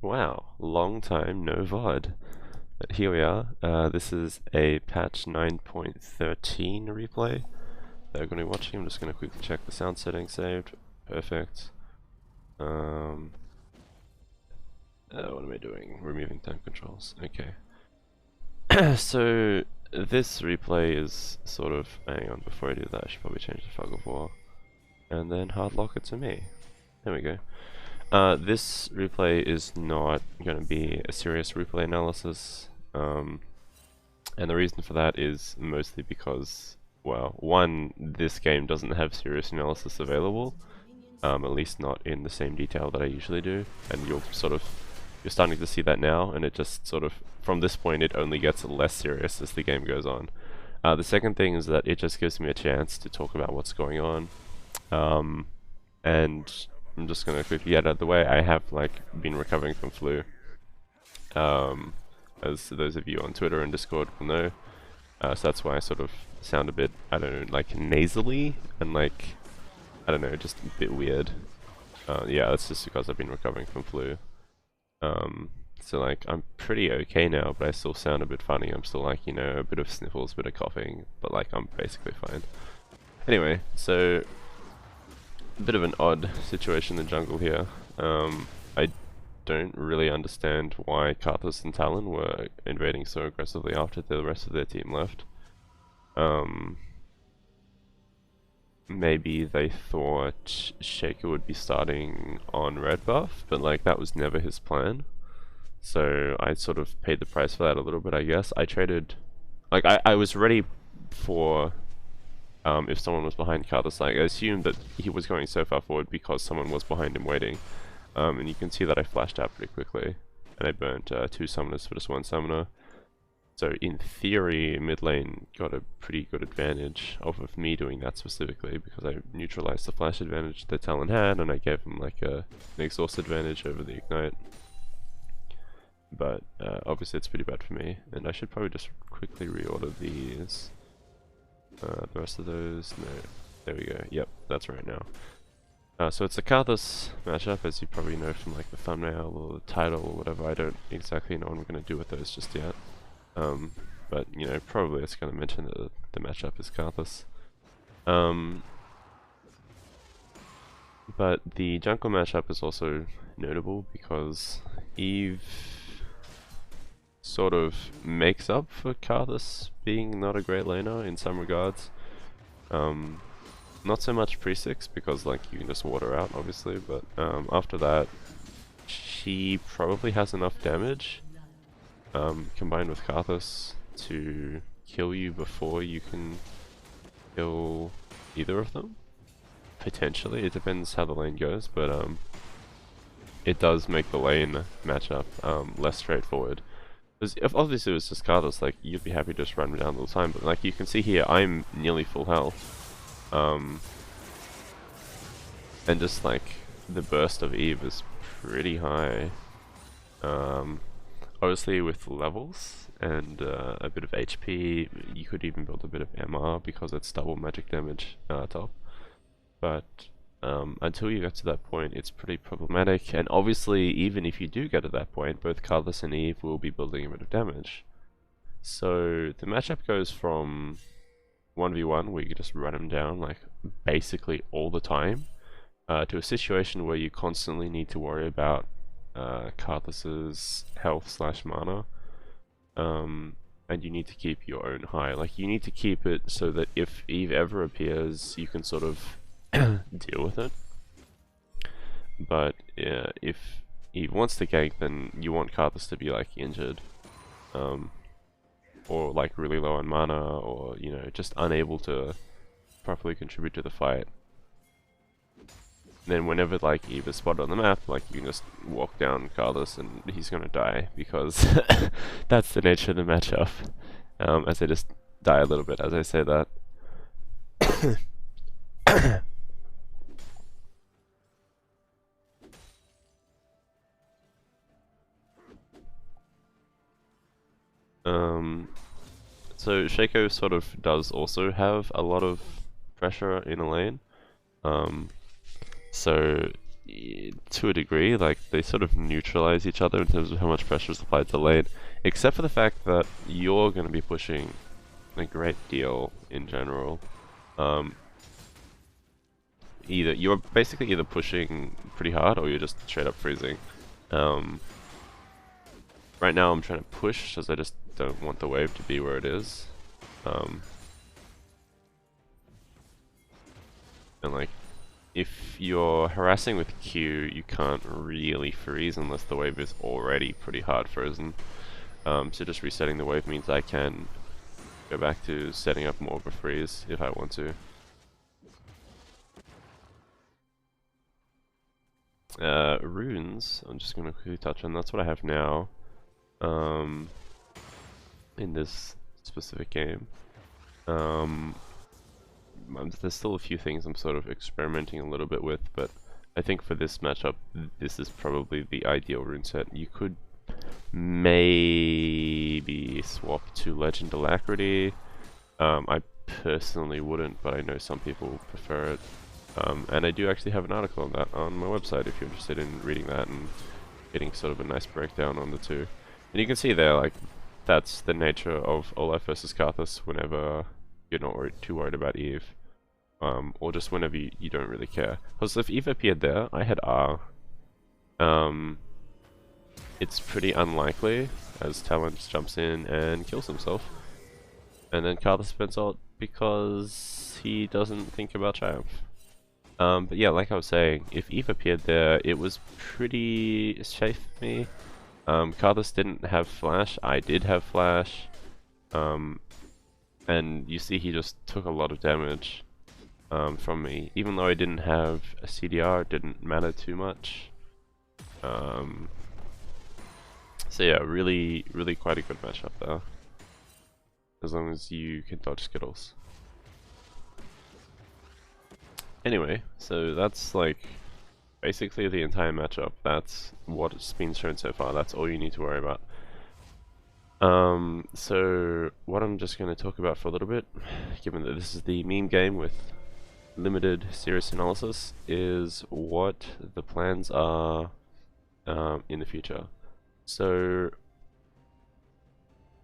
Wow, long time no VOD. But here we are. This is a patch 9.13 replay that we're going to be watching. I'm just going to quickly check the sound settings saved. Perfect. What am I doing? Removing time controls. Okay. So this replay is sort of, hang on, before I do that I should probably change the fog of war and then hard lock it to me. There we go. This replay is not going to be a serious replay analysis, and the reason for that is mostly because, well, one, this game doesn't have serious analysis available, at least not in the same detail that I usually do, and you're starting to see that now, and it just sort of, from this point, it only gets less serious as the game goes on. The second thing is that it just gives me a chance to talk about what's going on, and I'm just gonna quickly get out of the way. I have been recovering from flu, as those of you on Twitter and Discord will know. So that's why I sort of sound a bit, I don't know, nasally and I don't know, just a bit weird. Yeah, that's just because I've been recovering from flu. So I'm pretty okay now, but I still sound a bit funny. I'm still you know, a bit of sniffles, a bit of coughing, but I'm basically fine. Anyway, so a bit of an odd situation in the jungle here. I don't really understand why Karthus and Talon were invading so aggressively after the rest of their team left. Maybe they thought Shaker would be starting on red buff, but that was never his plan. So I sort of paid the price for that a little bit, I guess. I traded, I was ready for if someone was behind Karthus. I assumed that he was going so far forward because someone was behind him waiting. And you can see that I flashed out pretty quickly, and I burnt 2 summoners for just 1 summoner. So in theory, mid lane got a pretty good advantage off of me doing that specifically, because I neutralized the flash advantage that Talon had, and I gave him an exhaust advantage over the ignite. But obviously it's pretty bad for me, and I should probably just quickly reorder these. The rest of those, no. There we go. Yep, that's right now. So it's a Karthus matchup, as you probably know from the thumbnail or the title or whatever. I don't exactly know what I'm going to do with those just yet. But you know, probably it's going to mention that the matchup is Karthus. But the jungle matchup is also notable because Eve sort of makes up for Karthus being not a great laner in some regards. Not so much pre-6 because you can just water out obviously, but after that she probably has enough damage combined with Karthus to kill you before you can kill either of them. Potentially, it depends how the lane goes, but it does make the lane matchup less straightforward. Because if obviously it was just Karthus, you'd be happy to just run down all the time, but you can see here, I'm nearly full health. And just the burst of Eve is pretty high. Obviously with levels and a bit of HP, you could even build a bit of MR because it's double magic damage top. But until you get to that point, it's pretty problematic, and obviously even if you do get to that point, both Karthus and Eve will be building a bit of damage. So the matchup goes from 1v1 where you just run them down basically all the time, to a situation where you constantly need to worry about Karthus's health / mana, and you need to keep your own high. You need to keep it so that if Eve ever appears, you can sort of deal with it. But if Eve wants to gank, then you want Karthus to be injured, or really low on mana, or you know, just unable to properly contribute to the fight. Then whenever Eve is spotted on the map, you can just walk down Karthus and he's gonna die, because that's the nature of the matchup. As I just die a little bit as I say that. So Shaco sort of does also have a lot of pressure in a lane. So to a degree, like they sort of neutralize each other in terms of how much pressure is applied to lane, except for the fact that you're going to be pushing a great deal in general. You're basically either pushing pretty hard or you're just straight up freezing. Right now I'm trying to push because I just don't want the wave to be where it is. And like, if you're harassing with Q, you can't really freeze unless the wave is already pretty hard frozen. So just resetting the wave means I can go back to setting up more of a freeze if I want to. Runes, I'm just going to quickly touch on. That's what I have now in this specific game. There's still a few things I'm sort of experimenting a little bit with, but I think for this matchup, this is probably the ideal rune set. You could maybe swap to Legend Alacrity. I personally wouldn't, but I know some people prefer it. And I do actually have an article on that on my website if you're interested in reading that and getting sort of a nice breakdown on the two. And you can see there, like, that's the nature of Olaf versus Karthus whenever you're not too worried about Eve. Or just whenever you don't really care. Because if Eve appeared there, I had R. It's pretty unlikely as Talent jumps in and kills himself. And then Karthus spends ult because he doesn't think about Triumph. But yeah, like I was saying, if Eve appeared there, it was pretty safe for me. Karthus didn't have flash, I did have flash. And you see he just took a lot of damage from me. Even though I didn't have a CDR, it didn't matter too much. So yeah, really quite a good matchup there. As long as you can dodge Skittles. Anyway, so that's like basically the entire matchup. That's what's been shown so far. That's all you need to worry about. So what I'm just going to talk about for a little bit, given that this is the meme game with limited serious analysis, is what the plans are in the future. So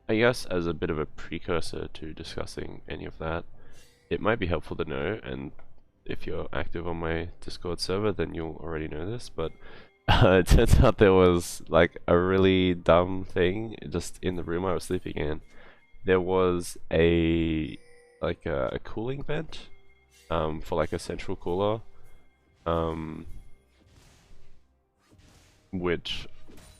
I guess as a bit of a precursor to discussing any of that, it might be helpful to know, and if you're active on my Discord server then you'll already know this, but it turns out there was like a really dumb thing just in the room I was sleeping in. There was a cooling vent for like a central cooler, which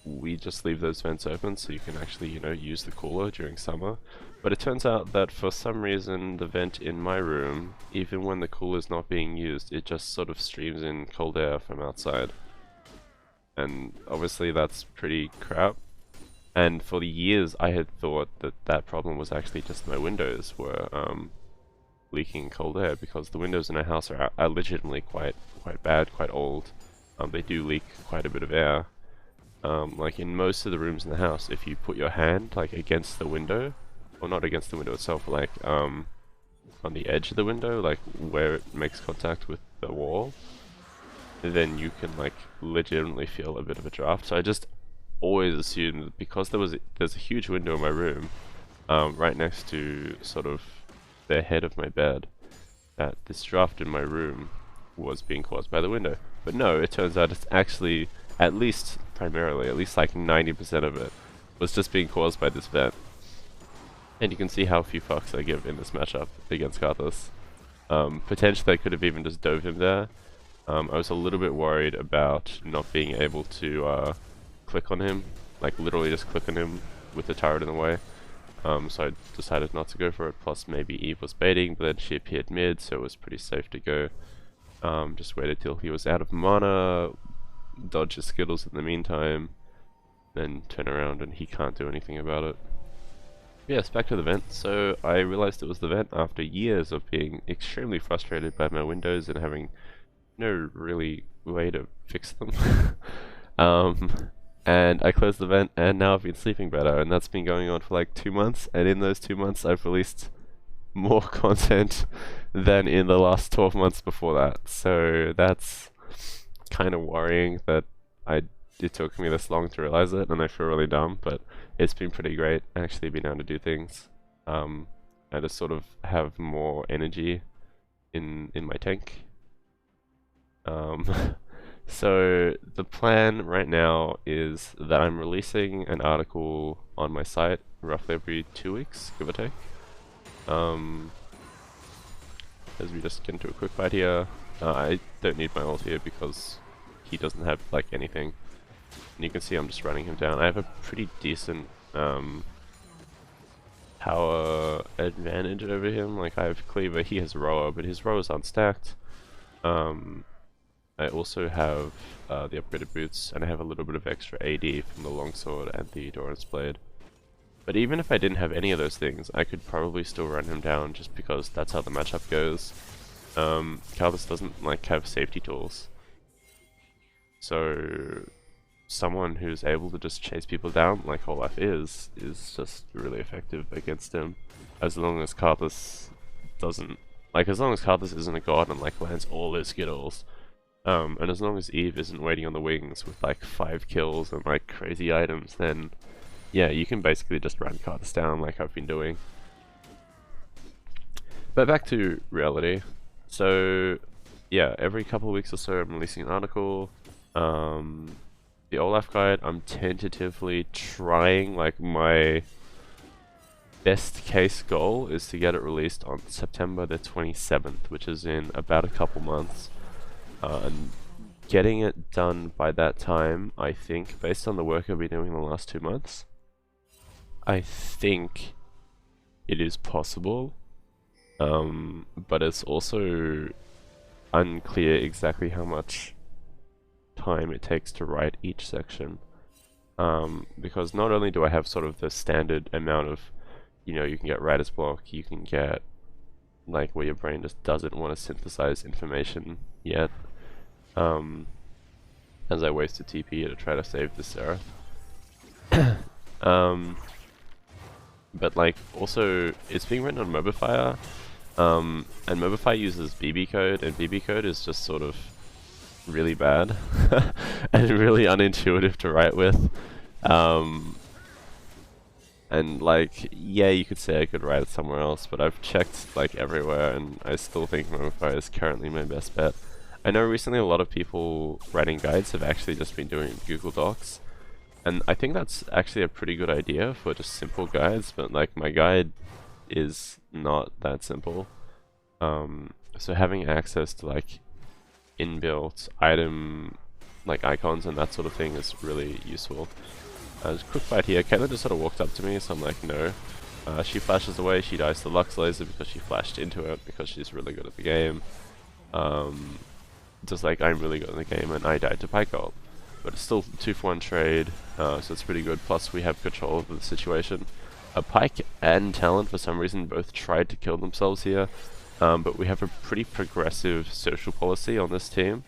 we just leave those vents open so you can actually, you know, use the cooler during summer. But it turns out that for some reason the vent in my room, even when the cooler is not being used, it just sort of streams in cold air from outside. And obviously that's pretty crap. And for the years I had thought that that problem was actually just my windows were leaking cold air, because the windows in our house are legitimately quite bad, quite old. They do leak quite a bit of air. Like in most of the rooms in the house, if you put your hand like against the window, or not against the window itself, but like on the edge of the window, like where it makes contact with the wall, then you can like legitimately feel a bit of a draft. So I just always assumed that because there's a huge window in my room, right next to sort of the head of my bed, that this draft in my room was being caused by the window. But no, it turns out it's actually, at least primarily, at least like 90% of it was just being caused by this vent. And you can see how few fucks I give in this matchup against Karthus. Potentially I could have even just dove him there. I was a little bit worried about not being able to click on him, like literally just click on him with the turret in the way. So I decided not to go for it, plus maybe Eve was baiting, but then she appeared mid, so it was pretty safe to go. Just waited till he was out of mana, dodge his Skittles in the meantime, then turn around and he can't do anything about it. Yes, back to the vent. So I realized it was the vent after years of being extremely frustrated by my windows and having no really way to fix them. And I closed the vent and now I've been sleeping better, and that's been going on for like 2 months, and in those 2 months I've released more content than in the last 12 months before that. So that's kind of worrying that it took me this long to realize it, and I feel really dumb, but it's been pretty great actually being able to do things. And to sort of have more energy in my tank. So the plan right now is that I'm releasing an article on my site roughly every 2 weeks, give or take. As we just get into a quick fight here, I don't need my ult here because he doesn't have like anything. And you can see I'm just running him down. I have a pretty decent power advantage over him. Like I have Cleaver, he has Roar, but his Roar is unstacked. I also have the upgraded boots, and I have a little bit of extra AD from the longsword and the Doran's blade. But even if I didn't have any of those things, I could probably still run him down just because that's how the matchup goes. Karthus doesn't like have safety tools. So someone who's able to just chase people down like Olaf is just really effective against him. As long as Karthus doesn't, like as long as Karthus isn't a god and like lands all his skittles. And as long as Eve isn't waiting on the wings with like 5 kills and like crazy items, then yeah, you can basically just run Karthus down like I've been doing. But back to reality. So yeah, every couple of weeks or so I'm releasing an article. The Olaf guide, I'm tentatively trying, like my best case goal is to get it released on September the 27th, which is in about a couple months. And getting it done by that time, I think, based on the work I've been doing in the last 2 months, I think it is possible. But it's also unclear exactly how much time it takes to write each section. Because not only do I have sort of the standard amount of, you know, you can get writer's block, you can get like where your brain just doesn't want to synthesize information yet. As I wasted TP to try to save the Seraph. But like also it's being written on Mobify, and Mobify uses BB code, and BB code is just sort of really bad and really unintuitive to write with. And like, yeah, you could say I could write it somewhere else, but I've checked like everywhere and I still think Mobify is currently my best bet. I know recently a lot of people writing guides have actually just been doing Google Docs, and I think that's actually a pretty good idea for just simple guides, but like my guide is not that simple. So having access to like inbuilt item like icons and that sort of thing is really useful. Just a quick fight here. Caitlyn just sort of walked up to me, so I'm like, no. She flashes away, she dies to the Lux Laser because she flashed into it because she's really good at the game. Just like I'm really good at the game and I died to Pike ult. But it's still 2-for-1 trade, so it's pretty good. Plus we have control of the situation. Pike and Talon for some reason both tried to kill themselves here, but we have a pretty progressive social policy on this team,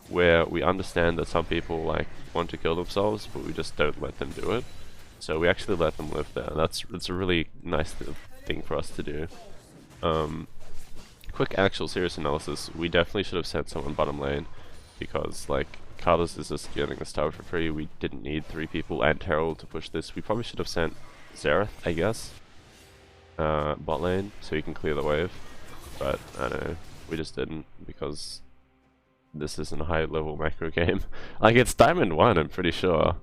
where we understand that some people like want to kill themselves, but we just don't let them do it. So we actually let them live there. It's a really nice thing for us to do. Quick actual serious analysis. We definitely should have sent someone bottom lane, because like Karthus is just getting the star for free. We didn't need 3 people and Herald to push this. We probably should have sent Xerath, I guess, bot lane, so he can clear the wave. But I don't know, we just didn't, because this isn't a high level macro game. Like it's Diamond 1, I'm pretty sure.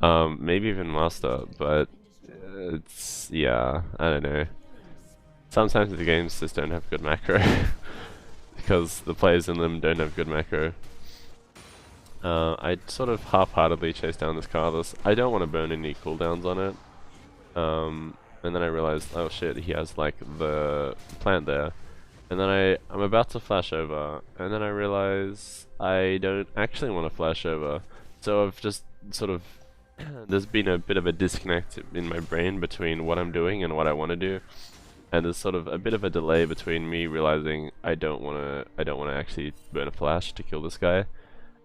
Maybe even Master, but it's, yeah, I don't know. Sometimes the games just don't have good macro, because the players in them don't have good macro. I sort of half-heartedly chase down this Karthus. I don't want to burn any cooldowns on it. And then I realized, oh shit, he has like the plant there. And then I'm about to flash over, and then I realize I don't actually want to flash over. So I've just sort of, there's been a bit of a disconnect in my brain between what I'm doing and what I want to do. And there's sort of a bit of a delay between me realizing I don't want to actually burn a flash to kill this guy,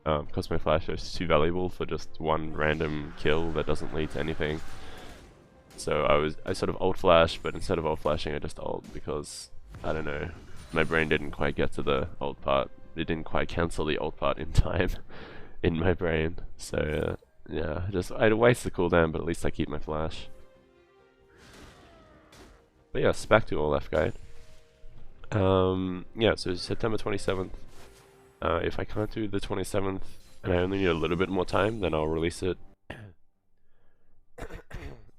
because my flash is too valuable for just one random kill that doesn't lead to anything. So I sort of ult flash, but instead of ult flashing I just ult, because I don't know, my brain didn't quite get to the ult part. It didn't quite cancel the ult part in time. in my brain. So yeah, just I'd waste the cooldown, but at least I keep my flash. But yes, back to Olaf guide. Yeah, so September 27th. If I can't do the 27th and I only need a little bit more time, then I'll release it.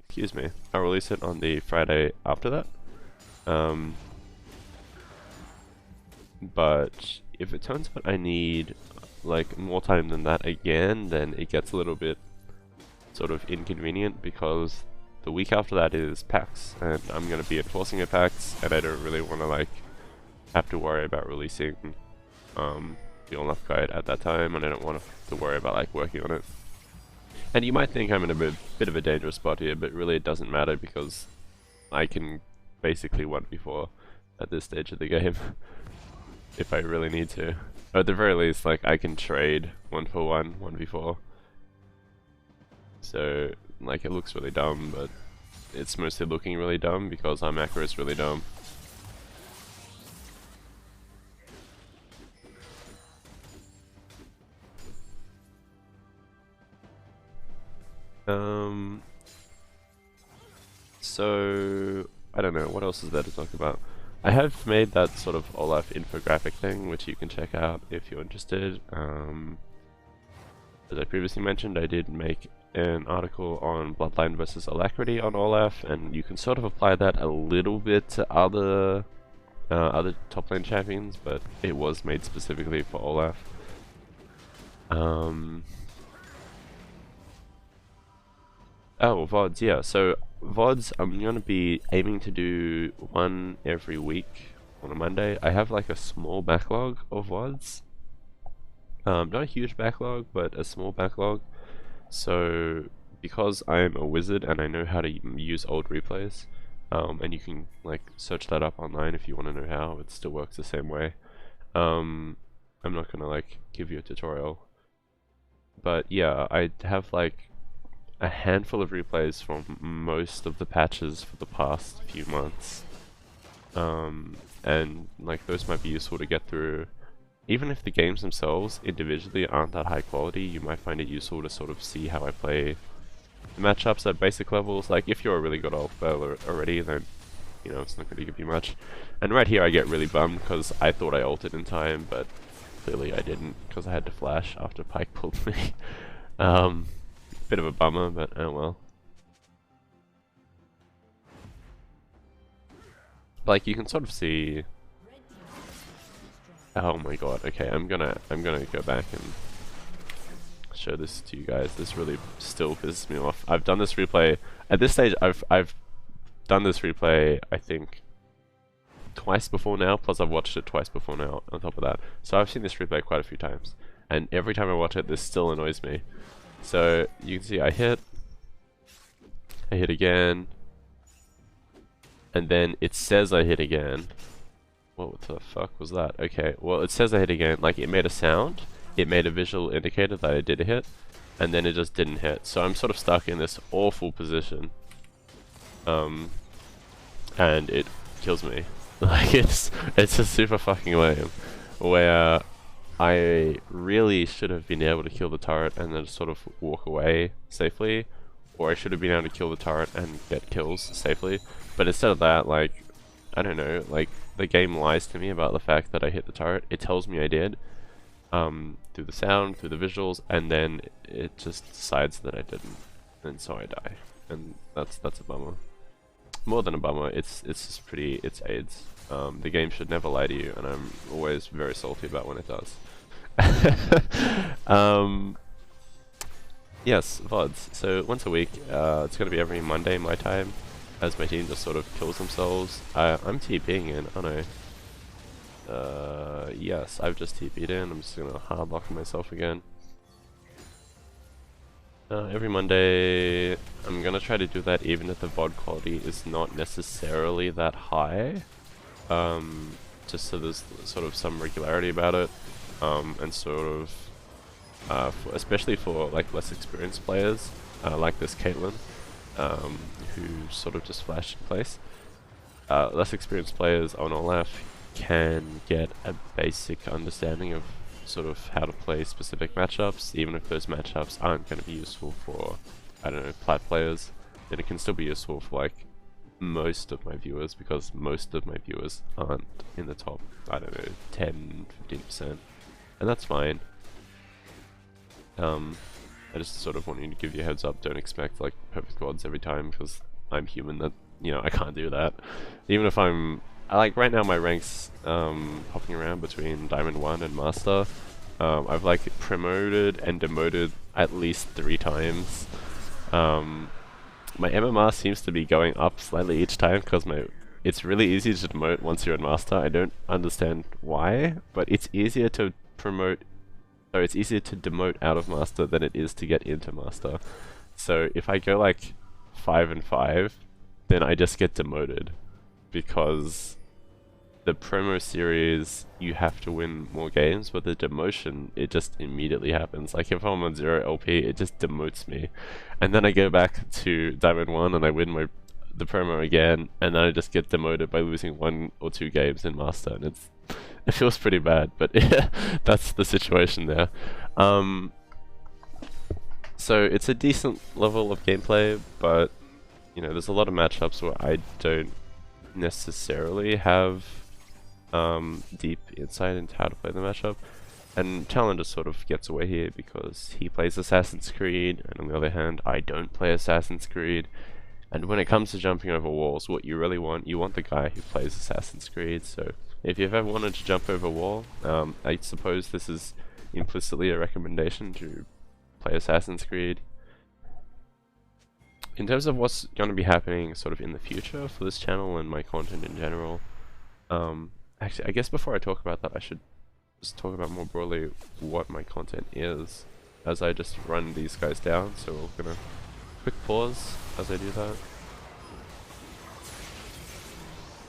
Excuse me. I'll release it on the Friday after that. But if it turns out I need like more time than that again, then it gets a little bit sort of inconvenient because the week after that is PAX, and I'm going to be enforcing a PAX, and I don't really want to like have to worry about releasing the Olaf guide at that time, and I don't want to worry about like working on it. And you might think I'm in a bit of a dangerous spot here, but really it doesn't matter because I can basically 1v4 at this stage of the game if I really need to. Or at the very least, like I can trade 1-for-1, 1v4. So like it looks really dumb, but it's mostly looking really dumb because our macro is really dumb. So I don't know, what else is there to talk about? I have made that sort of Olaf infographic thing, which you can check out if you're interested. As I previously mentioned, I did make an article on Bloodline versus Alacrity on Olaf, and you can sort of apply that a little bit to other top lane champions, but it was made specifically for Olaf. Oh, VODs, yeah. So VODs, I'm gonna be aiming to do one every week on a Monday. I have like a small backlog of VODs. Not a huge backlog, but a small backlog. So because I'm a wizard and I know how to use old replays, and you can like search that up online if you want to know how, it still works the same way. I'm not gonna like give you a tutorial. But yeah, I have like a handful of replays from most of the patches for the past few months, and like those might be useful to get through. Even if the games themselves individually aren't that high quality, you might find it useful to sort of see how I play the matchups at basic levels. Like if you're a really good Olaf player already, then you know it's not going to give you much. And right here I get really bummed because I thought I ulted in time, but clearly I didn't because I had to flash after Pyke pulled me. Bit of a bummer, but oh well. Like you can sort of see. Oh my god. Okay, I'm gonna go back and show this to you guys. This really still pisses me off. I've done this replay at this stage. I've done this replay I think twice before now. Plus I've watched it twice before now. On top of that, so I've seen this replay quite a few times, and every time I watch it, this still annoys me. So you can see I hit again, and then it says I hit again. What the fuck was that? Okay, well it says I hit again, like it made a sound, it made a visual indicator that I did a hit, and then it just didn't hit. So I'm sort of stuck in this awful position, and it kills me. Like it's just super fucking lame, where I really should have been able to kill the turret and then sort of walk away safely, or I should have been able to kill the turret and get kills safely. But instead of that, like, I don't know, like, the game lies to me about the fact that I hit the turret. It tells me I did, through the sound, through the visuals, and then it just decides that I didn't, and so I die. And that's a bummer. More than a bummer, it's just pretty, it's AIDS. The game should never lie to you, and I'm always very salty about when it does. Yes, VODs. So once a week, it's going to be every Monday my time, as my team just sort of kills themselves. I'm TPing in, aren't I? Yes, I've just TP'd in. I'm just going to hard lock myself again. Every Monday, I'm going to try to do that even if the VOD quality is not necessarily that high. Just so there's sort of some regularity about it, and sort of, especially for like less experienced players, like this Caitlyn, who sort of just flashed in place. Less experienced players on Olaf can get a basic understanding of sort of how to play specific matchups, even if those matchups aren't going to be useful for, I don't know, plat players, then it can still be useful for like most of my viewers, because most of my viewers aren't in the top, I don't know, 10-15%, and that's fine. I just sort of wanted to give you a heads up, don't expect like perfect odds every time, because I'm human, that, you know, I can't do that. Even if like right now my ranks hopping around between Diamond 1 and Master. I've like promoted and demoted at least 3 times. My MMR seems to be going up slightly each time, because it's really easy to demote once you're in Master. I don't understand why, but it's easier to promote, or it's easier to demote out of Master than it is to get into Master. So if I go like 5 and 5, then I just get demoted, because the promo series you have to win more games, but the demotion, it just immediately happens. Like if I'm on 0 LP, it just demotes me, and then I go back to Diamond 1 and I win the promo again, and then I just get demoted by losing 1 or 2 games in Master, and it feels pretty bad, but yeah, that's the situation there. So it's a decent level of gameplay, but you know, there's a lot of matchups where I don't necessarily have deep insight into how to play the matchup, and Challenger sort of gets away here because he plays Assassin's Creed, and on the other hand, I don't play Assassin's Creed. And when it comes to jumping over walls, what you really want, you want the guy who plays Assassin's Creed. So if you've ever wanted to jump over a wall, I suppose this is implicitly a recommendation to play Assassin's Creed. In terms of what's going to be happening sort of in the future for this channel and my content in general, actually, I guess before I talk about that, I should just talk about more broadly what my content is, as I just run these guys down. So we're gonna quick pause as I do that.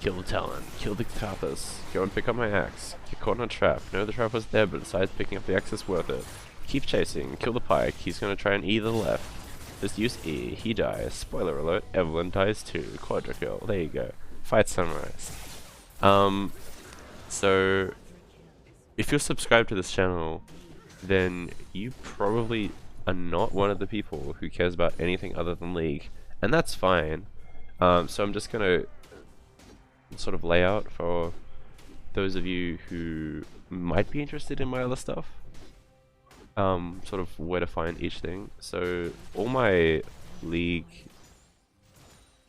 Kill the Talon, kill the Karthus, go and pick up my axe, get caught in a trap, know the trap was there, but besides picking up the axe is worth it. Keep chasing, kill the pike, he's gonna try and E the left. Just use E, he dies, spoiler alert, Evelyn dies too, quadra kill, there you go. Fight summarized. So, if you're subscribed to this channel, then you probably are not one of the people who cares about anything other than League, and that's fine. So I'm just gonna sort of lay out for those of you who might be interested in my other stuff, sort of where to find each thing. So all my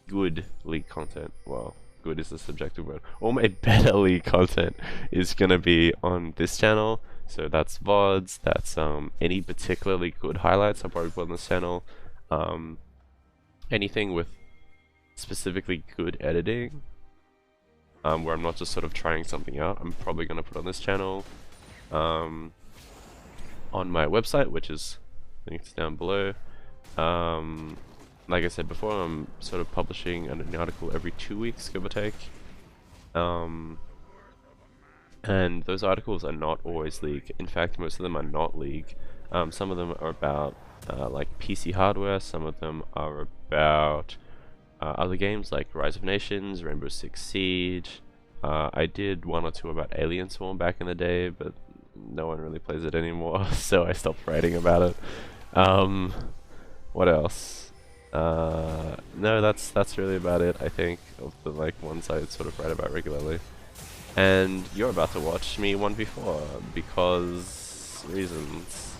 good League content, well, good is a subjective word, all my better League content is gonna be on this channel. So that's VODs, that's any particularly good highlights I'll probably put on this channel. Anything with specifically good editing, where I'm not just sort of trying something out, I'm probably gonna put on this channel. On my website, which is linked down below. Like I said before, I'm sort of publishing an article every 2 weeks, give or take. And those articles are not always League. In fact, most of them are not League. Some of them are about like PC hardware, some of them are about other games like Rise of Nations, Rainbow Six Siege. I did 1 or 2 about Alien Swarm back in the day, but no one really plays it anymore, so I stopped writing about it. What else? No, that's really about it, I think, of the like ones I sort of write about regularly. And you're about to watch me 1v4 because reasons.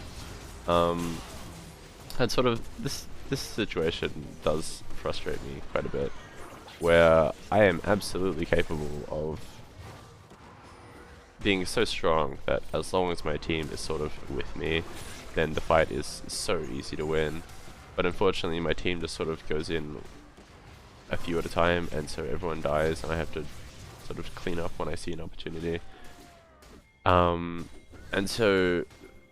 And sort of this situation does frustrate me quite a bit, where I am absolutely capable of being so strong that as long as my team is sort of with me, then the fight is so easy to win. But unfortunately my team just sort of goes in a few at a time, and so everyone dies and I have to sort of clean up when I see an opportunity. And so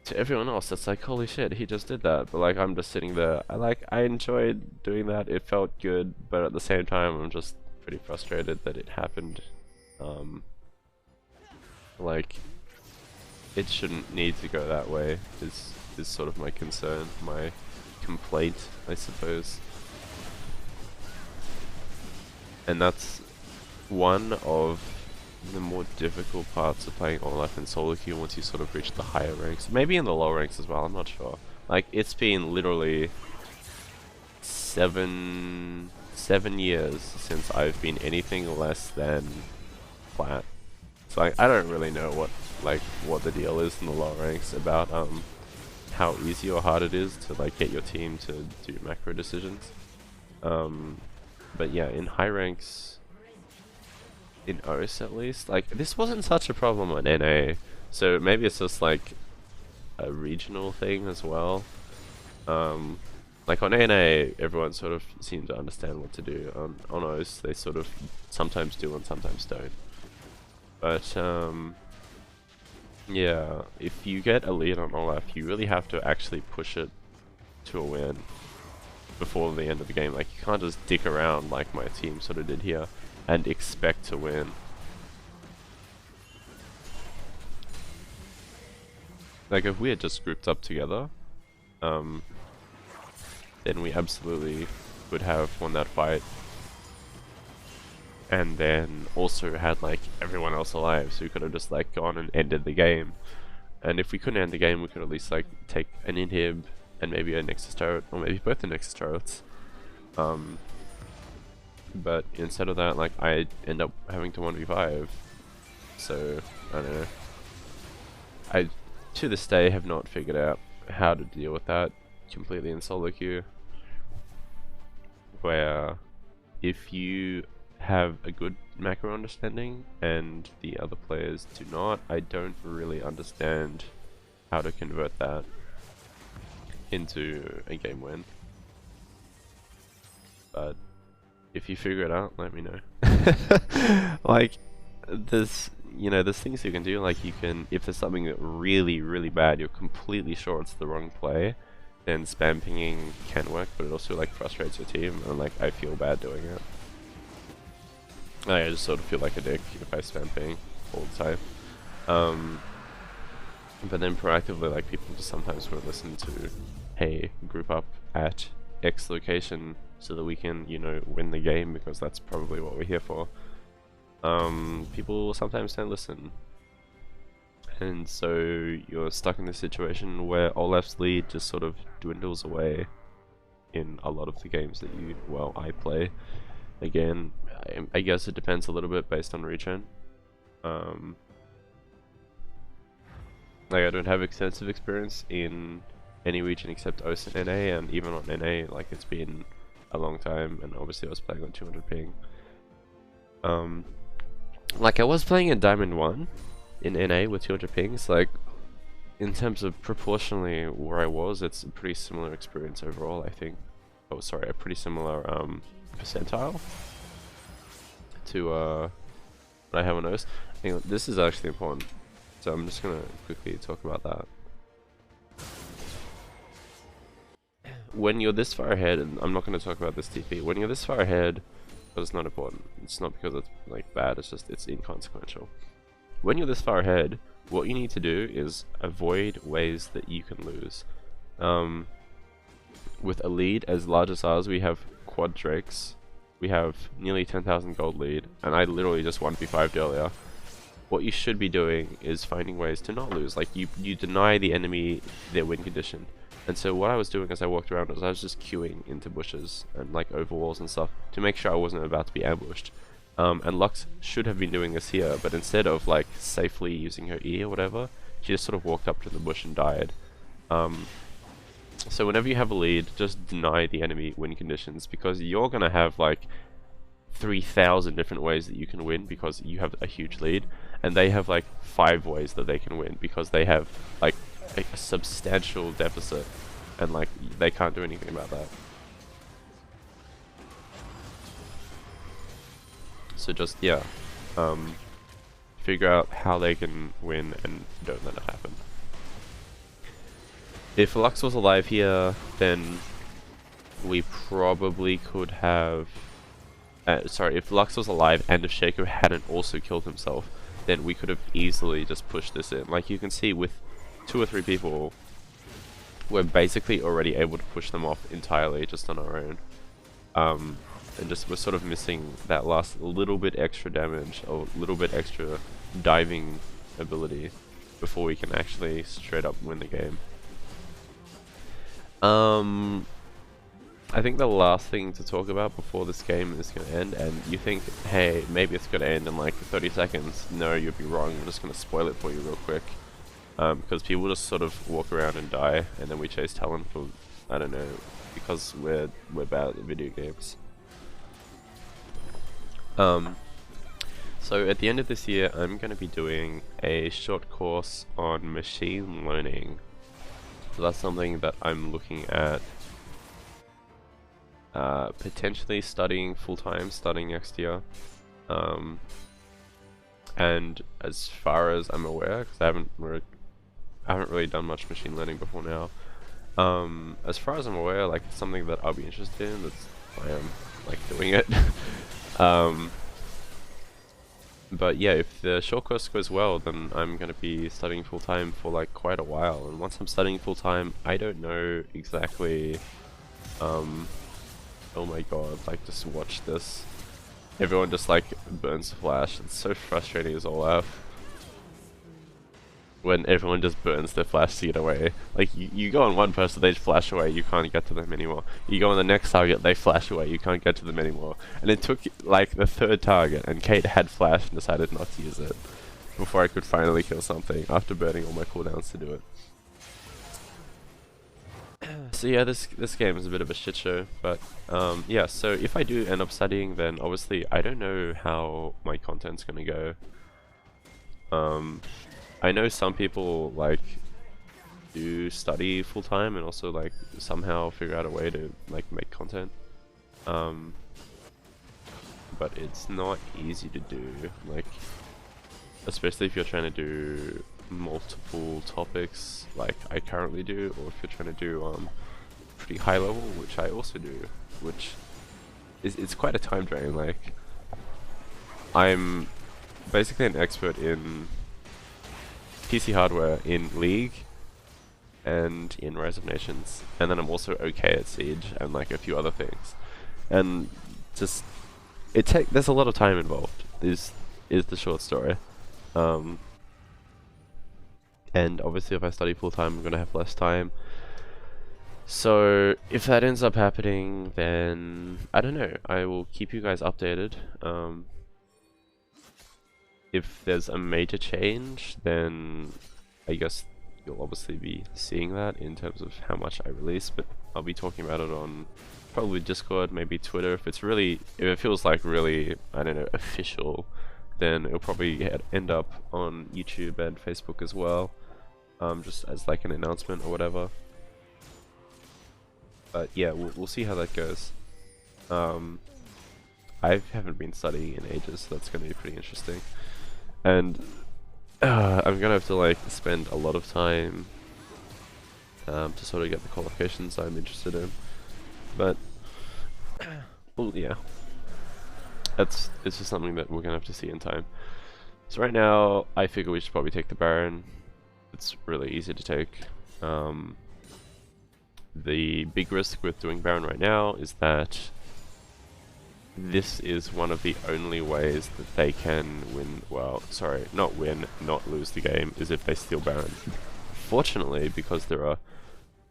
to everyone else that's like, holy shit, he just did that, but like I'm just sitting there, I enjoyed doing that, it felt good, but at the same time I'm just pretty frustrated that it happened. Like, it shouldn't need to go that way, is sort of my concern, my complaint, I suppose. And that's one of the more difficult parts of playing Olaf and solo queue once you sort of reach the higher ranks. Maybe in the lower ranks as well, I'm not sure. Like, it's been literally seven years since I've been anything less than plat. So I don't really know what the deal is in the lower ranks about how easy or hard it is to like get your team to do macro decisions. But yeah, in high ranks, in OS at least, like this wasn't such a problem on NA, so maybe it's just like a regional thing as well. Like on NA, everyone sort of seemed to understand what to do. On OS, they sort of sometimes do and sometimes don't. But yeah, if you get a lead on Olaf, you really have to actually push it to a win before the end of the game. Like, you can't just dick around like my team sort of did here and expect to win. Like, if we had just grouped up together, then we absolutely would have won that fight. And then also had like everyone else alive, so we could have just like gone and ended the game. And if we couldn't end the game, we could at least like take an inhib and maybe a Nexus turret, or maybe both the Nexus turrets. But instead of that, like I end up having to 1v5. So I don't know. I to this day have not figured out how to deal with that completely in solo queue. Where if you have a good macro understanding and the other players do not, I don't really understand how to convert that into a game win. But if you figure it out, let me know. Like, there's things you can do. Like, you can, if there's something that really bad, you're completely sure it's the wrong play, then spam pinging can work, but it also like frustrates your team, and like I feel bad doing it. I just sort of feel like a dick if I spam ping all the time. But then proactively, like, people just sometimes will listen to, hey, group up at X location so that we can, you know, win the game, because that's probably what we're here for. People sometimes don't listen. And so you're stuck in this situation where Olaf's lead just sort of dwindles away in a lot of the games that I play. Again, I guess it depends a little bit based on region. Like, I don't have extensive experience in any region except OS and NA, and even on NA, like, it's been a long time, and obviously I was playing on 200 ping. Like, I was playing in Diamond 1 in NA with 200 pings. Like, in terms of proportionally where I was, it's a pretty similar experience overall, I think. Oh, sorry, a pretty similar percentile to what I have on OS. Hang on, this is actually important, so I'm just gonna quickly talk about that. When you're this far ahead, and I'm not gonna talk about this TP, when you're this far ahead, but it's not important. It's not because it's like bad, it's just it's inconsequential. When you're this far ahead, what you need to do is avoid ways that you can lose. With a lead as large as ours, we have quad drakes, we have nearly 10,000 gold lead, and I literally just 1v5'd earlier. What you should be doing is finding ways to not lose. Like, you deny the enemy their win condition. And so what I was doing as I walked around was I was just queuing into bushes and like over walls and stuff to make sure I wasn't about to be ambushed. And Lux should have been doing this here, but instead of like safely using her E or whatever, she just sort of walked up to the bush and died. So whenever you have a lead, just deny the enemy win conditions, because you're gonna have like 3,000 different ways that you can win because you have a huge lead, and they have like 5 ways that they can win because they have like a substantial deficit, and like they can't do anything about that. So just, yeah, figure out how they can win and don't let it happen. If Lux was alive here, then we probably could have... sorry, if Lux was alive and if Shaco hadn't also killed himself, then we could have easily just pushed this in. Like, you can see with 2 or 3 people, we're basically already able to push them off entirely just on our own. and just we're sort of missing that last little bit extra damage or little bit extra diving ability before we can actually straight up win the game. I think the last thing to talk about before this game is going to end, and you think, hey, maybe it's going to end in like 30 seconds. No, you'd be wrong. I'm just going to spoil it for you real quick. Because people just sort of walk around and die, and then we chase talent for, I don't know, because we're bad at video games. So at the end of this year, I'm going to be doing a short course on machine learning. So that's something that I'm looking at potentially studying full-time, starting next year. And as far as I'm aware, because I haven't really done much machine learning before now. As far as I'm aware, like it's something that I'll be interested in. That's why I'm like doing it. But yeah, if the short course goes well, then I'm gonna be studying full time for like quite a while. And once I'm studying full time, I don't know exactly. Oh my god! Like just watch this. Everyone just like burns the flash. It's so frustrating as Olaf. When everyone just burns their flash to get away. Like, you go on one person, they flash away, you can't get to them anymore. You go on the next target, they flash away, you can't get to them anymore. And it took, like, the third target, and Kate had flash and decided not to use it. Before I could finally kill something, after burning all my cooldowns to do it. So yeah, this game is a bit of a shit show, but yeah, so if I do end up studying, then obviously I don't know how my content's gonna go. I know some people like do study full time and also like somehow figure out a way to like make content, but it's not easy to do, like especially if you're trying to do multiple topics like I currently do, or if you're trying to do pretty high level, which I also do, which is it's quite a time drain. Like I'm basically an expert in PC hardware in League and in Rise of Nations, and then I'm also okay at Siege and like a few other things, and just there's a lot of time involved is the short story. And obviously if I study full time I'm gonna have less time, so if that ends up happening, then I don't know, I will keep you guys updated. If there's a major change, then I guess you'll obviously be seeing that in terms of how much I release, but I'll be talking about it on probably Discord, maybe Twitter. If it feels like really, I don't know, official, then it'll probably end up on YouTube and Facebook as well, just as like an announcement or whatever. But yeah, we'll see how that goes. I haven't been studying in ages, so that's going to be pretty interesting. And I'm gonna have to like spend a lot of time to sort of get the qualifications I'm interested in. But well, yeah, it's just something that we're gonna have to see in time. So right now, I figure we should probably take the Baron. It's really easy to take. The big risk with doing Baron right now is that this is one of the only ways that they can win, well, sorry, not win, not lose the game, is if they steal Baron. Fortunately, because there are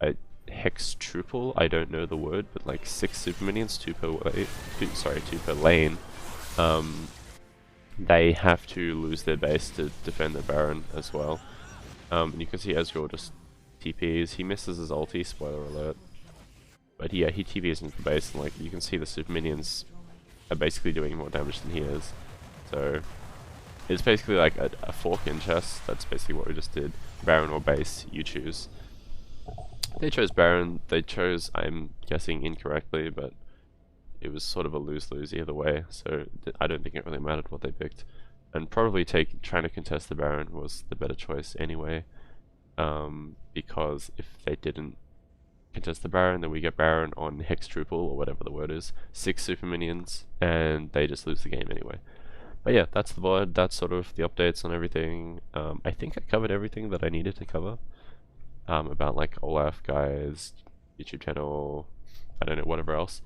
a hex triple, I don't know the word, but like 6 super minions, 2 per lane, they have to lose their base to defend the Baron as well. And you can see Ezreal just TPs, he misses his ulti, spoiler alert. But yeah, he TPs into the base, and like you can see the super minions are basically doing more damage than he is. So it's basically like a fork in chess. That's basically what we just did. Baron or base, you choose. They chose Baron. They chose, I'm guessing incorrectly, but it was sort of a lose-lose either way. So I don't think it really mattered what they picked. And probably trying to contest the Baron was the better choice anyway. Because if they didn't contest the Baron, then we get Baron on Hex Triple, or whatever the word is, 6 super minions, and they just lose the game anyway. But yeah, that's the VOD, that's sort of the updates on everything. I think I covered everything that I needed to cover. About like Olaf, guys, YouTube channel, I don't know, whatever else.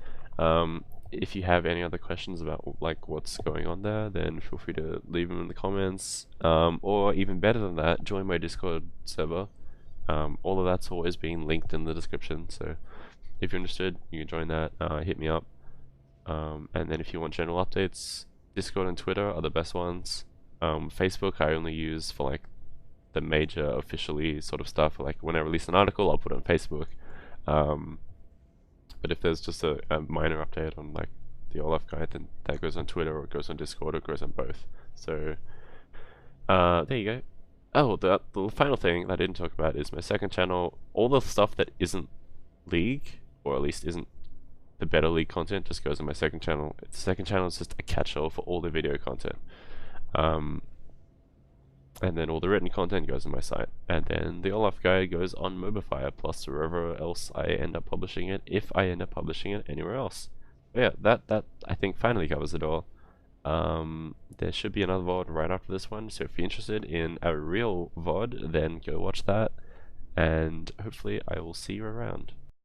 if you have any other questions about like what's going on there, then feel free to leave them in the comments. Or even better than that, join my Discord server. All of that's always being linked in the description, so if you're interested, you can join that. Hit me up. And then if you want general updates, Discord and Twitter are the best ones. Facebook I only use for like the major officially sort of stuff. Like when I release an article, I'll put it on Facebook. But if there's just a minor update on like the Olaf guide, then that goes on Twitter or it goes on Discord or it goes on both. So there you go. Oh, the final thing that I didn't talk about is my second channel. All the stuff that isn't League, or at least isn't the better League content, just goes on my second channel. The second channel is just a catch-all for all the video content. And then all the written content goes on my site. And then the Olaf guide goes on Mobify, plus wherever else I end up publishing it, if I end up publishing it anywhere else. But yeah, that I think finally covers it all. There should be another VOD right after this one, so if you're interested in a real VOD, then go watch that, and hopefully I will see you around.